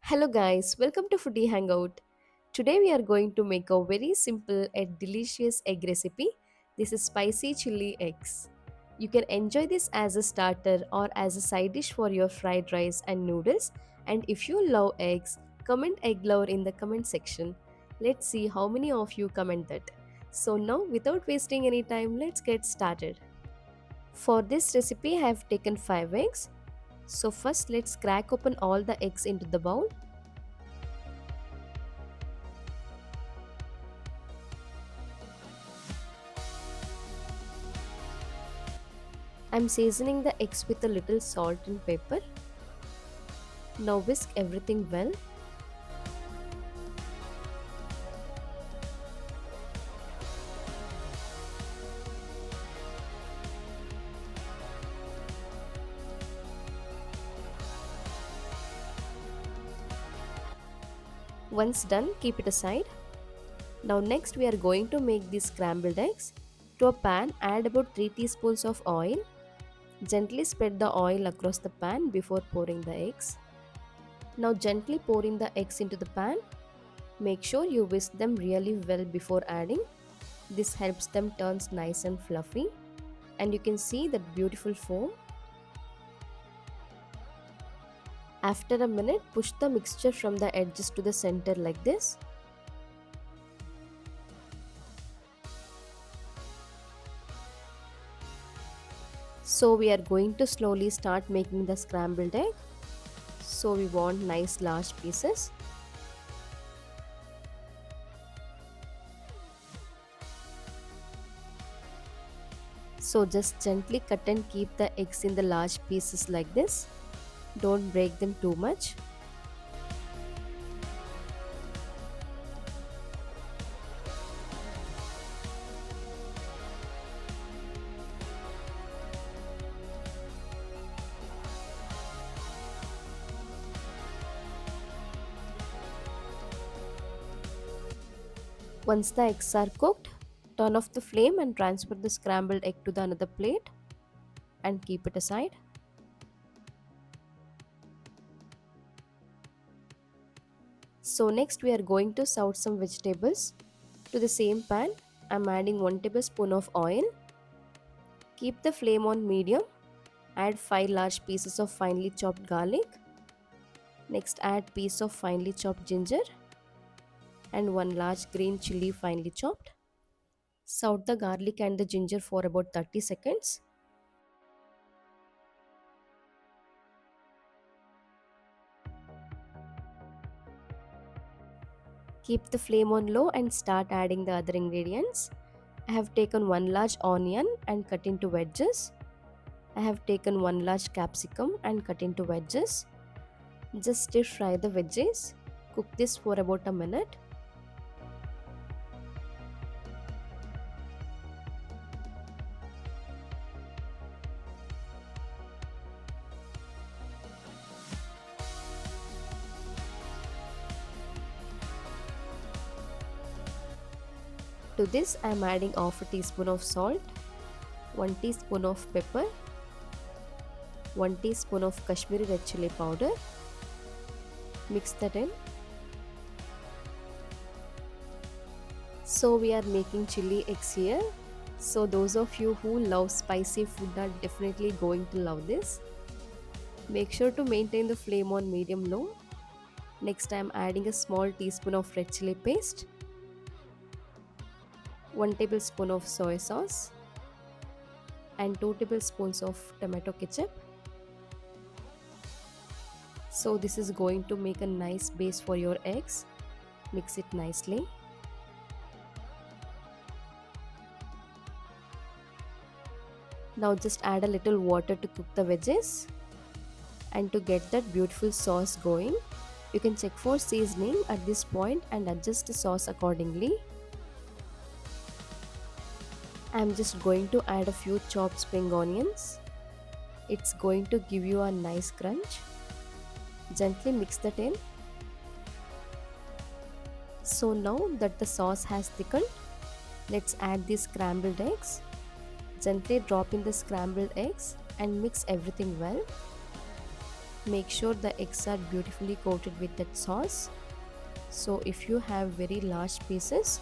Hello guys, welcome to Foodie Hangout. Today we are going to make a very simple and delicious egg recipe. This is spicy chili eggs. You can enjoy this as a starter or as a side dish for your fried rice and noodles. And if you love eggs, comment egg lover in the comment section. Let's see how many of you comment that. So now without wasting any time, let's get started. For this recipe I have taken 5 eggs. So first let's crack open all the eggs into the bowl. I'm seasoning the eggs with a little salt and pepper. Now whisk everything well. Once done, keep it aside. Now next we are going to make these scrambled eggs. To a pan, add about 3 teaspoons of oil. Gently spread the oil across the pan before pouring the eggs. Now gently pour in the eggs into the pan. Make sure you whisk them really well before adding. This helps them turn nice and fluffy. And you can see that beautiful foam. After a minute, push the mixture from the edges to the center like this. So we are going to slowly start making the scrambled egg. So we want nice large pieces. So just gently cut and keep the eggs in the large pieces like this. Don't break them too much. Once the eggs are cooked, turn off the flame and transfer the scrambled egg to the another plate and keep it aside. So next we are going to serve some vegetables. To the same pan, I am adding 1 tablespoon of oil. Keep the flame on medium. Add 5 large pieces of finely chopped garlic. Next add piece of finely chopped ginger and 1 large green chilli finely chopped. Saute the garlic and the ginger for about 30 seconds. Keep the flame on low and start adding the other ingredients. I have taken 1 large onion and cut into wedges. I have taken 1 large capsicum and cut into wedges. Just stir fry the veggies. Cook this for about a minute. To this I am adding half a teaspoon of salt, 1 teaspoon of pepper, 1 teaspoon of Kashmiri red chili powder. Mix that in. So we are making chili eggs here. So those of you who love spicy food are definitely going to love this. Make sure to maintain the flame on medium low. Next I am adding a small teaspoon of red chili paste, 1 tablespoon of soy sauce and 2 tablespoons of tomato ketchup. So this is going to make a nice base for your eggs. Mix it nicely. Now just add a little water to cook the veggies. And to get that beautiful sauce going, you can check for seasoning at this point and adjust the sauce accordingly. I am just going to add a few chopped spring onions. It's going to give you a nice crunch. Gently mix that in. So now that the sauce has thickened, let's add these scrambled eggs. Gently drop in the scrambled eggs and mix everything well. Make sure the eggs are beautifully coated with that sauce. So if you have very large pieces,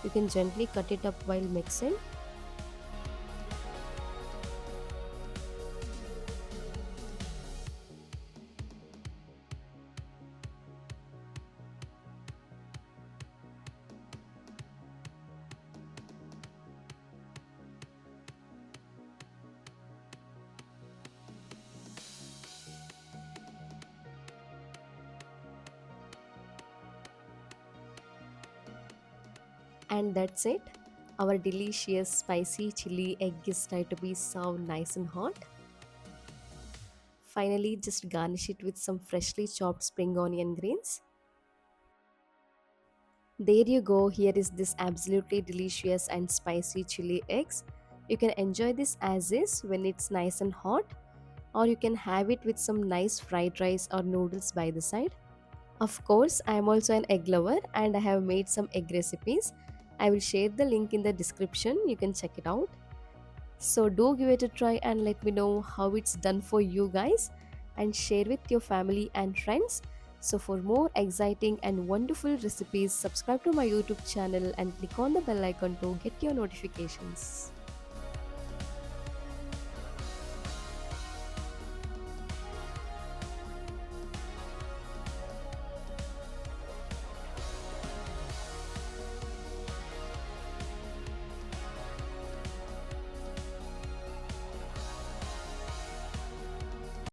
you can gently cut it up while mixing. And that's it. Our delicious spicy chili egg is ready to be served nice and hot. Finally, just garnish it with some freshly chopped spring onion greens. There you go, here is this absolutely delicious and spicy chili eggs. You can enjoy this as is when it's nice and hot, or you can have it with some nice fried rice or noodles by the side. Of course, I am also an egg lover and I have made some egg recipes. I will share the link in the description, you can check it out. So do give it a try and let me know how it's done for you guys, and share with your family and friends. So for more exciting and wonderful recipes, subscribe to my YouTube channel and click on the bell icon to get your notifications.